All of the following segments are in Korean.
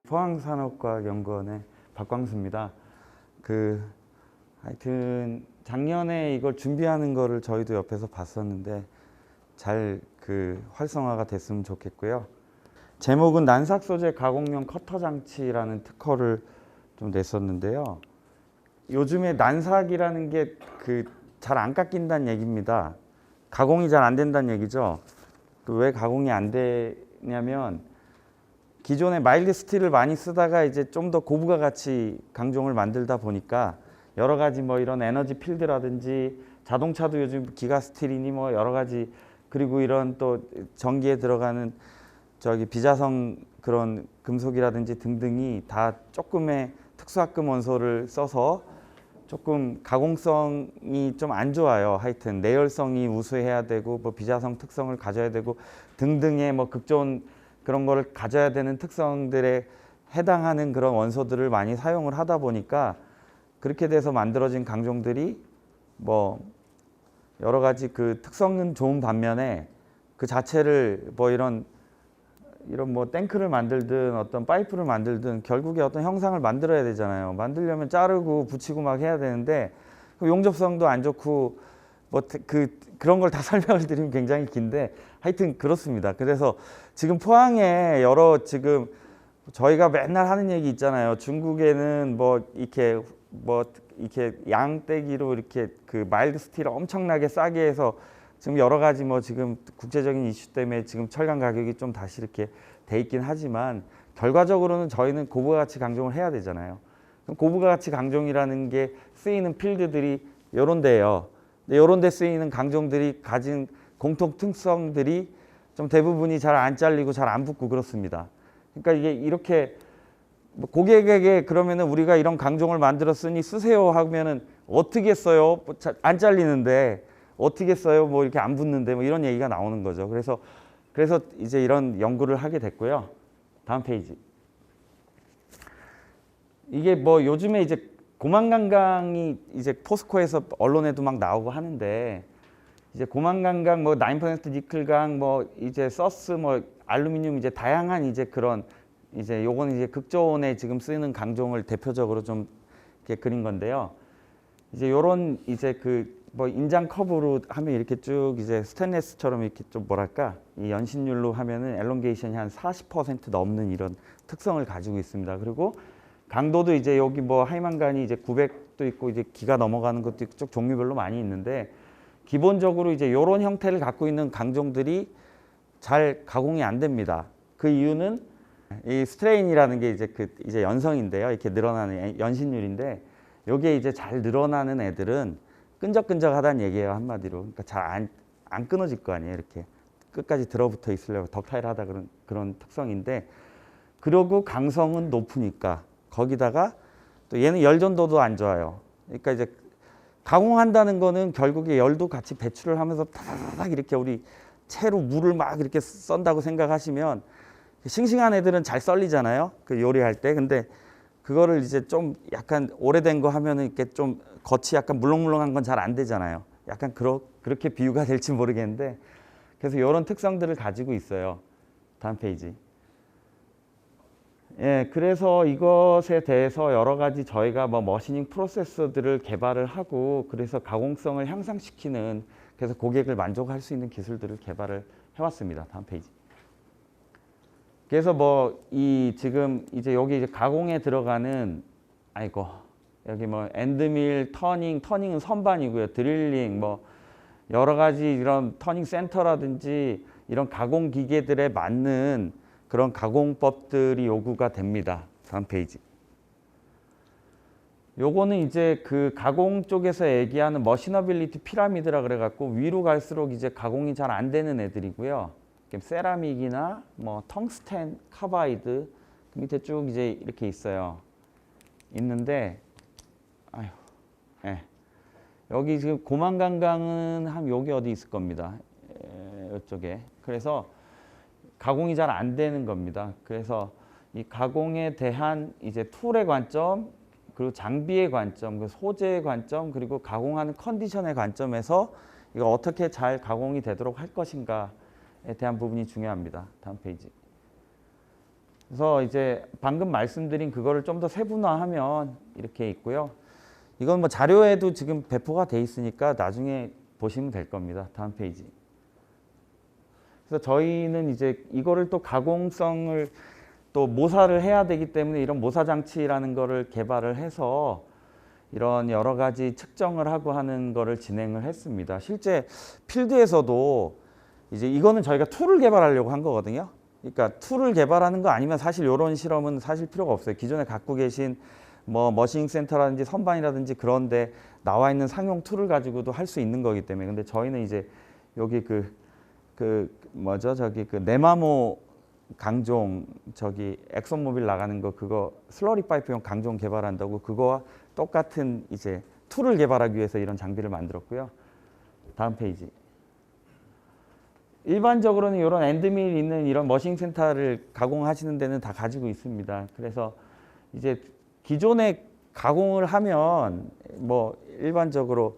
포항산업과학연구원의 박광수입니다. 하여튼 작년에 이걸 준비하는 거를 저희도 옆에서 봤었는데 잘 활성화가 됐으면 좋겠고요. 제목은 난삭 소재 가공용 커터 장치라는 특허를 좀 냈었는데요. 요즘에 난삭이라는 게 잘 안 깎인다는 얘기입니다. 가공이 잘 안 된다는 얘기죠. 왜 가공이 안 되냐면 기존에 마일드 스틸을 많이 쓰다가 이제 좀 더 고부가 가치 강종을 만들다 보니까 여러 가지 뭐 이런 에너지 필드라든지 자동차도 요즘 기가 스틸이니 뭐 여러 가지, 그리고 이런 또 전기에 들어가는 비자성 그런 금속이라든지 등등이 다 조금의 특수합금 원소를 써서 조금 가공성이 좀 안 좋아요. 하여튼 내열성이 우수해야 되고 뭐 비자성 특성을 가져야 되고 등등의 뭐 극좋은 그런 거를 가져야 되는 특성들에 해당하는 그런 원소들을 많이 사용을 하다 보니까 그렇게 돼서 만들어진 강종들이 뭐 여러 가지 특성은 좋은 반면에 그 자체를 뭐 이런 뭐 탱크를 만들든 어떤 파이프를 만들든 결국에 어떤 형상을 만들어야 되잖아요. 만들려면 자르고 붙이고 막 해야 되는데 용접성도 안 좋고 뭐 그런 걸 다 설명을 드리면 굉장히 긴데 하여튼 그렇습니다. 그래서 지금 포항에 지금 저희가 맨날 하는 얘기 있잖아요. 중국에는 뭐 이렇게 양떼기로 이렇게 마일드 스틸을 엄청나게 싸게 해서 지금 여러 가지 뭐 지금 국제적인 이슈 때문에 지금 철강 가격이 좀 다시 이렇게 돼 있긴 하지만 결과적으로는 저희는 고부가 가치 강종을 해야 되잖아요. 그럼 고부가 가치 강종이라는 게 쓰이는 필드들이 요런 데예요. 요런 데 쓰이는 강종들이 가진 공통 특성들이 좀 대부분이 잘 안 잘리고 잘 안 붙고 그렇습니다. 그러니까 이게 이렇게 고객에게 그러면은 우리가 이런 강종을 만들었으니 쓰세요 하면은 어떻게 써요? 안 잘리는데 어떻게 써요? 뭐 이렇게 안 붙는데 뭐 이런 얘기가 나오는 거죠. 그래서 이제 이런 연구를 하게 됐고요. 다음 페이지. 이게 뭐 요즘에 이제 고만강강이 이제 포스코에서 언론에도 막 나오고 하는데 이제 고만강강 뭐 9% 니클강 뭐 이제 서스 뭐 알루미늄 이제 다양한 이제 그런 이제 요거는 이제 극저온에 지금 쓰이는 강종을 대표적으로 좀 이렇게 그린 건데요. 이제 요런 이제 뭐 인장 커브로 하면 이렇게 쭉 이제 스테인리스처럼 이렇게 좀 뭐랄까 이 연신율로 하면은 엘롱게이션이 한 40% 넘는 이런 특성을 가지고 있습니다. 그리고 강도도 이제 여기 뭐 하이만간이 이제 900도 있고 이제 기가 넘어가는 것도 있고 쭉 종류별로 많이 있는데 기본적으로 이제 요런 형태를 갖고 있는 강종들이 잘 가공이 안 됩니다. 그 이유는 이 스트레인이라는 게 이제 연성인데요. 이렇게 늘어나는 연신율인데 요게 이제 잘 늘어나는 애들은 끈적끈적하다는 얘기예요. 한마디로. 그러니까 잘 안 끊어질 거 아니에요. 이렇게 끝까지 들어붙어 있으려고 덕타일하다 그런 특성인데, 그러고 강성은 높으니까 거기다가 또 얘는 열전도도 안 좋아요. 그러니까 이제 가공한다는 거는 결국에 열도 같이 배출을 하면서 타다닥 이렇게 우리 채로 물을 막 이렇게 썬다고 생각하시면 싱싱한 애들은 잘 썰리잖아요. 요리할 때. 근데 그거를 이제 좀 약간 오래된 거 하면은 이렇게 좀 겉이 약간 물렁물렁한 건 잘 안 되잖아요. 약간 그렇게 비유가 될지 모르겠는데 그래서 이런 특성들을 가지고 있어요. 다음 페이지. 예, 그래서 이것에 대해서 여러 가지 저희가 뭐 머시닝 프로세서들을 개발을 하고 그래서 가공성을 향상시키는, 그래서 고객을 만족할 수 있는 기술들을 개발을 해왔습니다. 다음 페이지. 그래서 뭐 지금 이제 여기 이제 가공에 들어가는 여기 뭐 엔드밀, 터닝은 선반이고요. 드릴링 뭐 여러 가지 이런 터닝 센터라든지 이런 가공 기계들에 맞는 그런 가공법들이 요구가 됩니다. 다음 페이지. 요거는 이제 가공 쪽에서 얘기하는 머시너빌리티 피라미드라 그래갖고 위로 갈수록 이제 가공이 잘 안 되는 애들이고요. 세라믹이나 뭐 텅스텐, 카바이드 밑에 쭉 이제 이렇게 있는데 여기 지금 고만강강은 여기 어디 있을 겁니다. 이쪽에. 그래서 가공이 잘 안 되는 겁니다. 그래서 이 가공에 대한 이제 툴의 관점, 그리고 장비의 관점, 그 소재의 관점, 그리고 가공하는 컨디션의 관점에서 이거 어떻게 잘 가공이 되도록 할 것인가에 대한 부분이 중요합니다. 다음 페이지. 그래서 이제 방금 말씀드린 그거를 좀 더 세분화하면 이렇게 있고요. 이건 뭐 자료에도 지금 배포가 돼 있으니까 나중에 보시면 될 겁니다. 다음 페이지. 그래서 저희는 이제 이거를 또 가공성을 또 모사를 해야 되기 때문에 이런 모사 장치라는 거를 개발을 해서 이런 여러 가지 측정을 하고 하는 거를 진행을 했습니다. 실제 필드에서도 이제 이거는 저희가 툴을 개발하려고 한 거거든요. 그러니까 툴을 개발하는 거 아니면 사실 이런 실험은 사실 필요가 없어요. 기존에 갖고 계신 뭐 머신잉 센터라든지 선반이라든지 그런데 나와 있는 상용 툴을 가지고도 할 수 있는 거기 때문에. 근데 저희는 이제 여기 그 네마모 강종 저기 엑선모빌 나가는 거 그거 슬러리 파이프용 강종 개발한다고 그거와 똑같은 이제 툴을 개발하기 위해서 이런 장비를 만들었고요. 다음 페이지. 일반적으로는 이런 엔드밀 있는 이런 머신 센터를 가공하시는 데는 다 가지고 있습니다. 그래서 이제 기존에 가공을 하면 뭐 일반적으로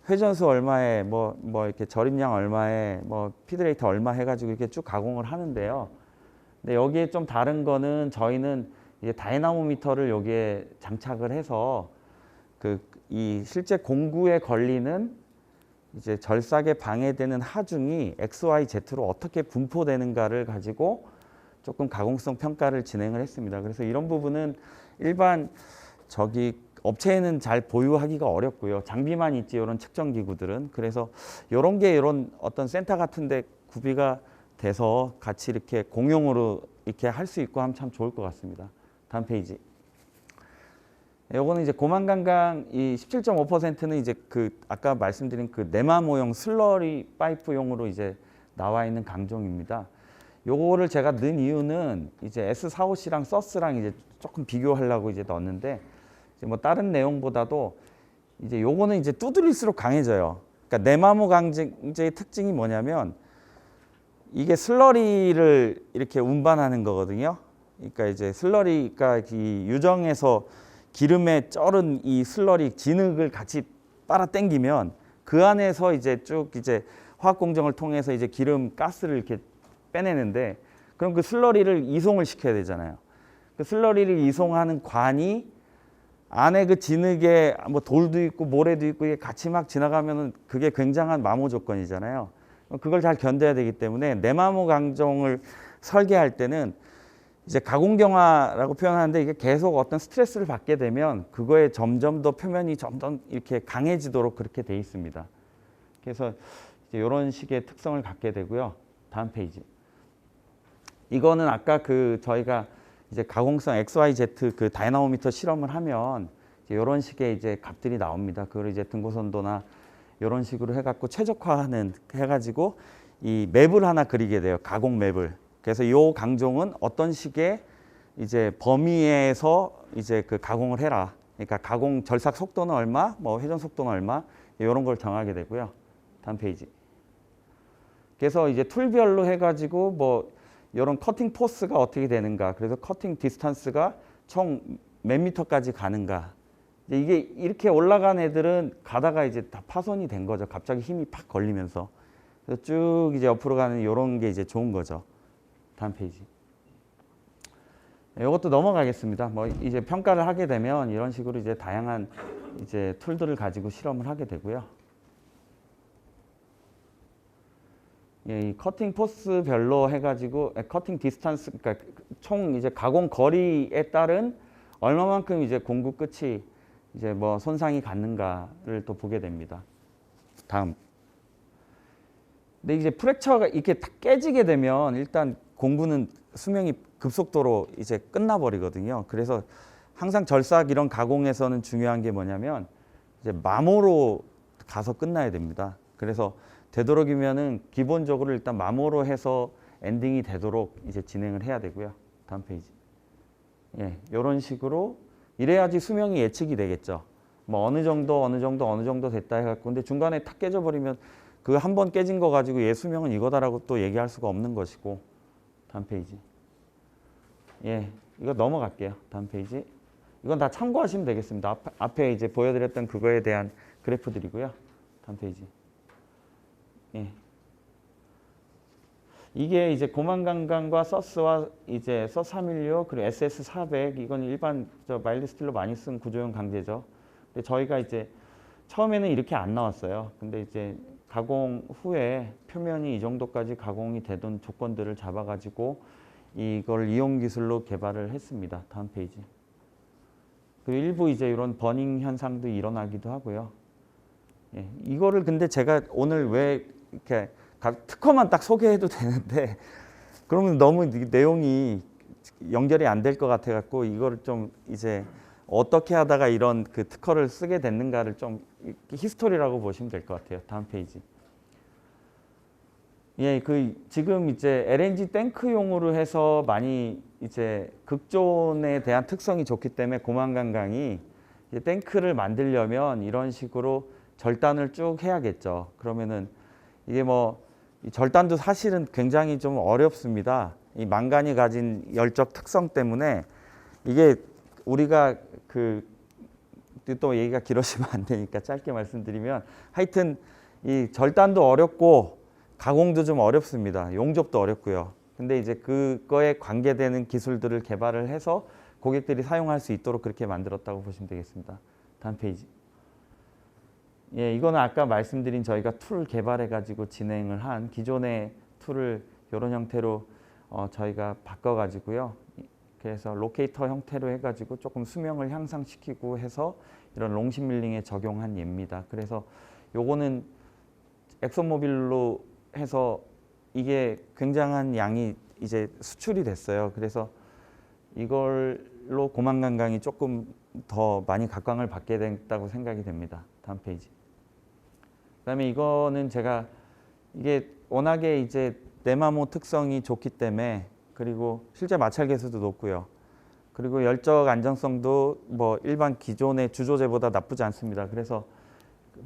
회전수 얼마에 뭐 이렇게 절임량 얼마에 뭐 피드레이트 얼마 해가지고 이렇게 쭉 가공을 하는데요. 근데 여기에 좀 다른 거는 저희는 이제 다이나모미터를 여기에 장착을 해서 이 실제 공구에 걸리는 이제 절삭에 방해되는 하중이 XYZ로 어떻게 분포되는가를 가지고 조금 가공성 평가를 진행을 했습니다. 그래서 이런 부분은 일반 저기 업체에는 잘 보유하기가 어렵고요. 장비만 있지 이런 측정 기구들은. 그래서 이런 게 이런 어떤 센터 같은데 구비가 돼서 같이 이렇게 공용으로 이렇게 할 수 있고 하면 참 좋을 것 같습니다. 다음 페이지. 요거는 이제 고만강강 이 17.5%는 이제 그 아까 말씀드린 그 네마모용 슬러리 파이프용으로 이제 나와 있는 강종입니다. 요거를 제가 넣은 이유는 이제 S45C랑 서스랑 이제 조금 비교하려고 이제 넣었는데 이제 뭐 다른 내용보다도 이제 요거는 이제 두드릴수록 강해져요. 그러니까 네마모 강제의 특징이 뭐냐면 이게 슬러리를 이렇게 운반하는 거거든요. 그러니까 이제 슬러리가 이 유정에서 기름에 쩔은 이 슬러리 진흙을 같이 빨아 당기면 그 안에서 이제 쭉 이제 화학 공정을 통해서 이제 기름 가스를 이렇게 빼내는데 그럼 그 슬러리를 이송을 시켜야 되잖아요. 그 슬러리를 이송하는 관이 안에 그 진흙에 뭐 돌도 있고 모래도 있고 이게 같이 막 지나가면은 그게 굉장한 마모 조건이잖아요. 그걸 잘 견뎌야 되기 때문에 내마모 강정을 설계할 때는 이제 가공경화라고 표현하는데 이게 계속 어떤 스트레스를 받게 되면 그거에 점점 더 표면이 점점 이렇게 강해지도록 그렇게 돼 있습니다. 그래서 이제 이런 식의 특성을 갖게 되고요. 다음 페이지. 이거는 아까 그 저희가 이제 가공성 XYZ 그 다이나모미터 실험을 하면 이제 이런 식의 이제 값들이 나옵니다. 그걸 이제 등고선도나 이런 식으로 해갖고 최적화하는 해가지고 이 맵을 하나 그리게 돼요. 가공 맵을. 그래서 이 강종은 어떤 식의 이제 범위에서 이제 그 가공을 해라. 그러니까 가공 절삭 속도는 얼마, 뭐 회전 속도는 얼마 이런 걸 정하게 되고요. 다음 페이지. 그래서 이제 툴별로 해가지고 뭐 이런 커팅 포스가 어떻게 되는가. 그래서 커팅 디스턴스가 총 몇 미터까지 가는가. 이게 이렇게 올라간 애들은 가다가 이제 다 파손이 된 거죠. 갑자기 힘이 팍 걸리면서. 그래서 쭉 이제 옆으로 가는 이런 게 이제 좋은 거죠. 다음 페이지. 이것도 넘어가겠습니다. 뭐 이제 평가를 하게 되면 이런 식으로 이제 다양한 이제 툴들을 가지고 실험을 하게 되고요. 예, 이 커팅 포스별로 해가지고 커팅 디스턴스, 그러니까 총 이제 가공 거리에 따른 얼마만큼 이제 공구 끝이 이제 뭐 손상이 갔는가를 또 보게 됩니다. 다음. 근데 이제 프랙처가 이렇게 딱 깨지게 되면 일단 공구는 수명이 급속도로 이제 끝나버리거든요. 그래서 항상 절삭 이런 가공에서는 중요한 게 뭐냐면 이제 마모로 가서 끝나야 됩니다. 그래서 되도록이면은 기본적으로 일단 마모로 해서 엔딩이 되도록 이제 진행을 해야 되고요. 다음 페이지. 예, 이런 식으로 이래야지 수명이 예측이 되겠죠. 뭐 어느 정도 됐다 해갖고 근데 중간에 탁 깨져버리면 그 한 번 깨진 거 가지고 얘 수명은 이거다라고 또 얘기할 수가 없는 것이고. 다음 페이지. 예, 이거 넘어갈게요. 다음 페이지. 이건 다 참고하시면 되겠습니다. 앞에 이제 보여드렸던 그거에 대한 그래프들이고요. 다음 페이지. 예. 이게 이제 고만강강과 서스와 이제 서스316 그리고 SS400 이건 일반 마일드 스틸로 많이 쓴 구조용 강제죠. 근데 저희가 이제 처음에는 이렇게 안 나왔어요. 근데 이제 가공 후에 표면이 이 정도까지 가공이 되던 조건들을 잡아가지고 이걸 이용 기술로 개발을 했습니다. 다음 페이지. 그리고 일부 이제 이런 버닝 현상도 일어나기도 하고요. 예, 이거를 근데 제가 오늘 왜 이렇게 특허만 딱 소개해도 되는데 그러면 너무 내용이 연결이 안 될 것 같아 갖고 이거를 좀 이제 어떻게 하다가 이런 그 특허를 쓰게 됐는가를 좀 히스토리라고 보시면 될 것 같아요. 다음 페이지. 예, 지금 이제 LNG 탱크용으로 해서 많이 이제 극존에 대한 특성이 좋기 때문에 고만강강이 이제 탱크를 만들려면 이런 식으로 절단을 쭉 해야겠죠. 그러면은 이게 뭐 이 절단도 사실은 굉장히 좀 어렵습니다. 이 망간이 가진 열적 특성 때문에 이게 우리가 또 얘기가 길어지면 안 되니까 짧게 말씀드리면 하여튼 이 절단도 어렵고 가공도 좀 어렵습니다. 용접도 어렵고요. 근데 이제 그거에 관계되는 기술들을 개발을 해서 고객들이 사용할 수 있도록 그렇게 만들었다고 보시면 되겠습니다. 다음 페이지. 예, 이거는 아까 말씀드린 저희가 툴 개발해 가지고 진행을 한 기존의 툴을 이런 형태로 저희가 바꿔 가지고요. 그래서 로케이터 형태로 해 가지고 조금 수명을 향상시키고 해서 이런 롱신 밀링에 적용한 예입니다. 그래서 요거는 엑소모빌로 해서 이게 굉장한 양이 이제 수출이 됐어요. 그래서 이걸로 고만강강이 조금 더 많이 각광을 받게 됐다고 생각이 됩니다. 다음 페이지. 그다음에 이거는 제가 이게 워낙에 이제 네마모 특성이 좋기 때문에 그리고 실제 마찰 계수도 높고요. 그리고 열적 안정성도 뭐 일반 기존의 주조제보다 나쁘지 않습니다. 그래서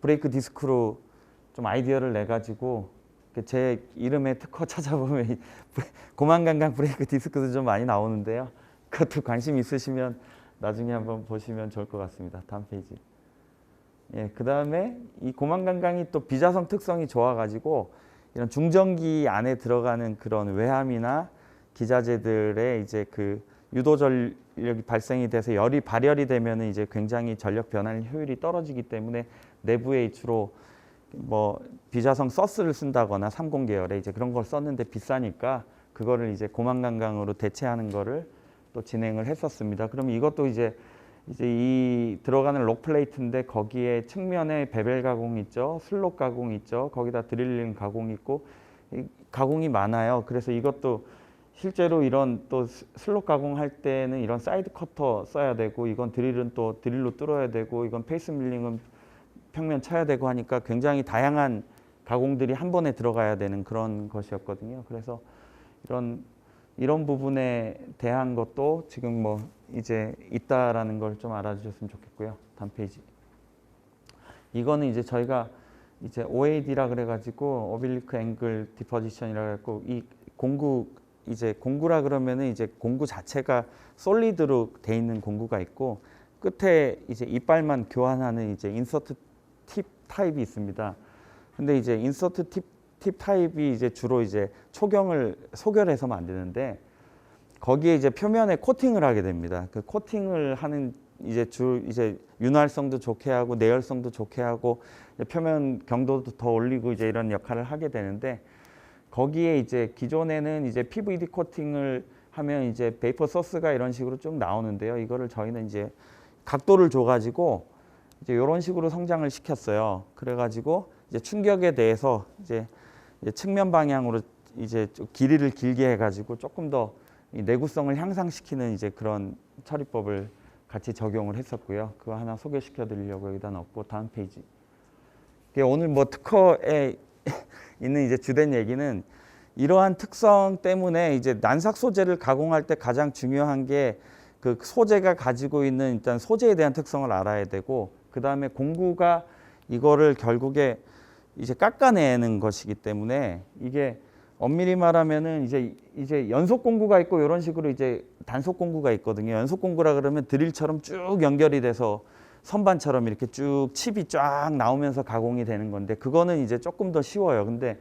브레이크 디스크로 좀 아이디어를 내 가지고 제 이름의 특허 찾아보면 고만강강 브레이크 디스크도 좀 많이 나오는데요. 그것도 관심 있으시면 나중에 한번 보시면 좋을 것 같습니다. 다음 페이지. 예, 그 다음에 이 고만강강이 또 비자성 특성이 좋아가지고 이런 중전기 안에 들어가는 그런 외함이나 기자재들의 이제 그 유도 전력이 발생이 돼서 열이 발열이 되면은 이제 굉장히 전력 변환 효율이 떨어지기 때문에 내부에 주로 뭐 비자성 서스를 쓴다거나 30 계열에 이제 그런 걸 썼는데 비싸니까 그거를 이제 고만강강으로 대체하는 거를 또 진행을 했었습니다. 그럼 이것도 이제 이 들어가는 록 플레이트인데 거기에 측면에 베벨 가공 있죠, 슬롯 가공 있죠, 거기다 드릴링 가공 있고 가공이 많아요. 그래서 이것도 실제로 이런 또 슬롯 가공할 때는 이런 사이드 커터 써야 되고 이건 드릴은 또 드릴로 뚫어야 되고 이건 페이스 밀링은 평면 쳐야 되고 하니까 굉장히 다양한 가공들이 한 번에 들어가야 되는 그런 것이었거든요. 그래서 이런 부분에 대한 것도 지금 뭐 이제 있다라는 걸 좀 알아주셨으면 좋겠고요. 다음 페이지. 이거는 이제 저희가 이제 OAD라 그래가지고 오빌리크 앵글 디포지션이라 해갖고 이 공구라 그러면은 이제 공구 자체가 솔리드로 돼 있는 공구가 있고 끝에 이제 이빨만 교환하는 이제 인서트 팁 타입이 있습니다. 근데 이제 인서트 팁 타입이 이제 주로 이제 초경을 소결해서 만드는데 거기에 이제 표면에 코팅을 하게 됩니다. 그 코팅을 하는 이제 윤활성도 좋게 하고 내열성도 좋게 하고 표면 경도도 더 올리고 이제 이런 역할을 하게 되는데 거기에 이제 기존에는 이제 PVD 코팅을 하면 이제 베이퍼 소스가 이런 식으로 쭉 나오는데요. 이거를 저희는 이제 각도를 줘가지고 이제 이런 식으로 성장을 시켰어요. 그래가지고 이제 충격에 대해서 이제 측면 방향으로 이제 길이를 길게 해가지고 조금 더 이 내구성을 향상시키는 이제 그런 처리법을 같이 적용을 했었고요. 그거 하나 소개시켜 드리려고 여기다 넣었고 다음 페이지. 오늘 뭐 특허에 있는 이제 주된 얘기는 이러한 특성 때문에 이제 난삭 소재를 가공할 때 가장 중요한 게 그 소재가 가지고 있는 일단 소재에 대한 특성을 알아야 되고 그 다음에 공구가 이거를 결국에 이제 깎아내는 것이기 때문에 이게 엄밀히 말하면은 이제 연속 공구가 있고 이런 식으로 이제 단속 공구가 있거든요. 연속 공구라 그러면 드릴처럼 쭉 연결이 돼서 선반처럼 이렇게 쭉 칩이 쫙 나오면서 가공이 되는 건데 그거는 이제 조금 더 쉬워요. 근데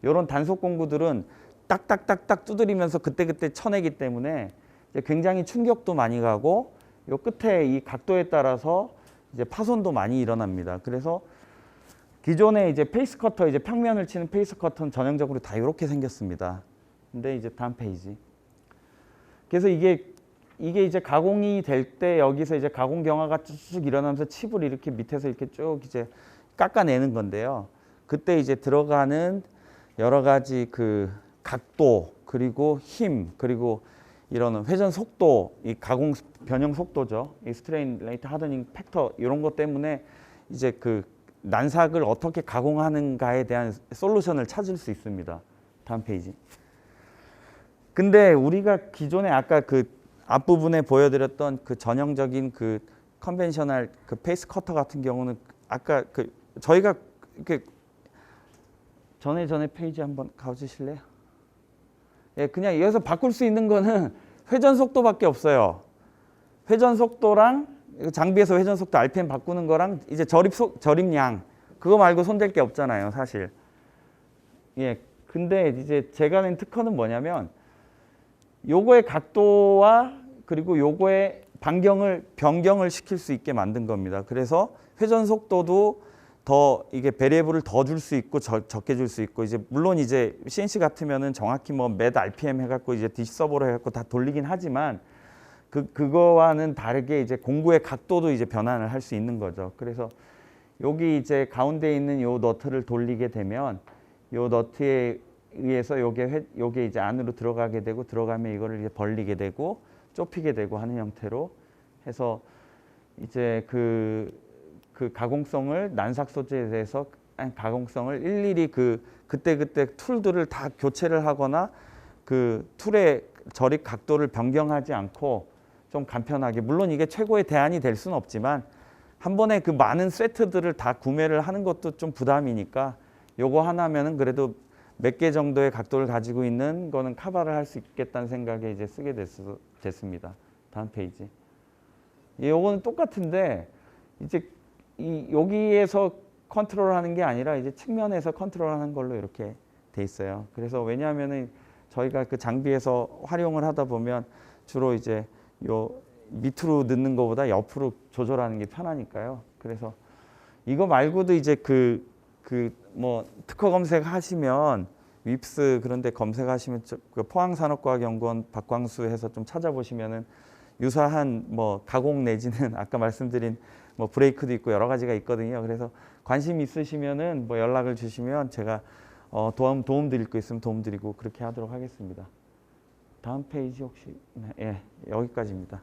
이런 단속 공구들은 딱딱딱딱 두드리면서 그때그때 쳐내기 때문에 이제 굉장히 충격도 많이 가고 요 끝에 이 각도에 따라서 이제 파손도 많이 일어납니다. 그래서 기존에 이제 페이스 커터, 이제 평면을 치는 페이스 커터는 전형적으로 다 이렇게 생겼습니다. 근데 이제 다음 페이지. 그래서 이게 이제 가공이 될 때 여기서 이제 가공 경화가 쭉 일어나면서 칩을 이렇게 밑에서 이렇게 쭉 이제 깎아내는 건데요. 그때 이제 들어가는 여러 가지 그 각도 그리고 힘 그리고 이런 회전 속도, 이 가공 변형 속도죠. 이 스트레인 레이트 하드닝 팩터 이런 것 때문에 이제 그 난삭을 어떻게 가공하는가에 대한 솔루션을 찾을 수 있습니다. 다음 페이지. 근데 우리가 기존에 아까 그 앞부분에 보여드렸던 그 전형적인 그 컨벤셔널 그 페이스 커터 같은 경우는 아까 그 저희가 이렇게 전에 페이지 한번 가주실래요? 예, 그냥 여기서 바꿀 수 있는 거는 회전 속도밖에 없어요. 회전 속도랑 장비에서 회전 속도 RPM 바꾸는 거랑 이제 저립량 그거 말고 손댈 게 없잖아요, 사실. 예, 근데 이제 제가 낸 특허는 뭐냐면 요거의 각도와 그리고 요거의 변경을 시킬 수 있게 만든 겁니다. 그래서 회전 속도도 더 이게 베리에블을 더 줄 수 있고 적게 줄 수 있고 이제 물론 이제 CNC 같으면은 정확히 뭐 몇 RPM 해갖고 이제 DC 서버로 해갖고 다 돌리긴 하지만 그거와는 다르게 이제 공구의 각도도 이제 변환을 할 수 있는 거죠. 그래서 여기 이제 가운데 있는 요 너트를 돌리게 되면 요 너트에 의해서 요게 이제 안으로 들어가게 되고 들어가면 이거를 이제 벌리게 되고 좁히게 되고 하는 형태로 해서 이제 그 가공성을 난삭 소재에 대해서 가공성을 일일이 그때 툴들을 다 교체를 하거나 그 툴의 저립 각도를 변경하지 않고 좀 간편하게 물론 이게 최고의 대안이 될 수는 없지만 한 번에 그 많은 세트들을 다 구매를 하는 것도 좀 부담이니까 요거 하나면은 그래도 몇 개 정도의 각도를 가지고 있는 거는 커버를 할 수 있겠다는 생각에 이제 쓰게 됐습니다. 다음 페이지. 요거는 똑같은데 이제 여기에서 컨트롤하는 게 아니라 이제 측면에서 컨트롤하는 걸로 이렇게 돼 있어요. 그래서 왜냐하면은 저희가 그 장비에서 활용을 하다 보면 주로 이제 요 밑으로 넣는 것보다 옆으로 조절하는 게 편하니까요. 그래서 이거 말고도 이제 뭐 특허 검색하시면 윕스 그런데 검색하시면 그 포항산업과학연구원 박광수 해서 좀 찾아보시면은 유사한 뭐 가공 내지는 아까 말씀드린 뭐 브레이크도 있고 여러 가지가 있거든요. 그래서 관심 있으시면은 뭐 연락을 주시면 제가 도움 드릴 거 있으면 도움 드리고 그렇게 하도록 하겠습니다. 다음 페이지 혹시 예, 여기까지입니다.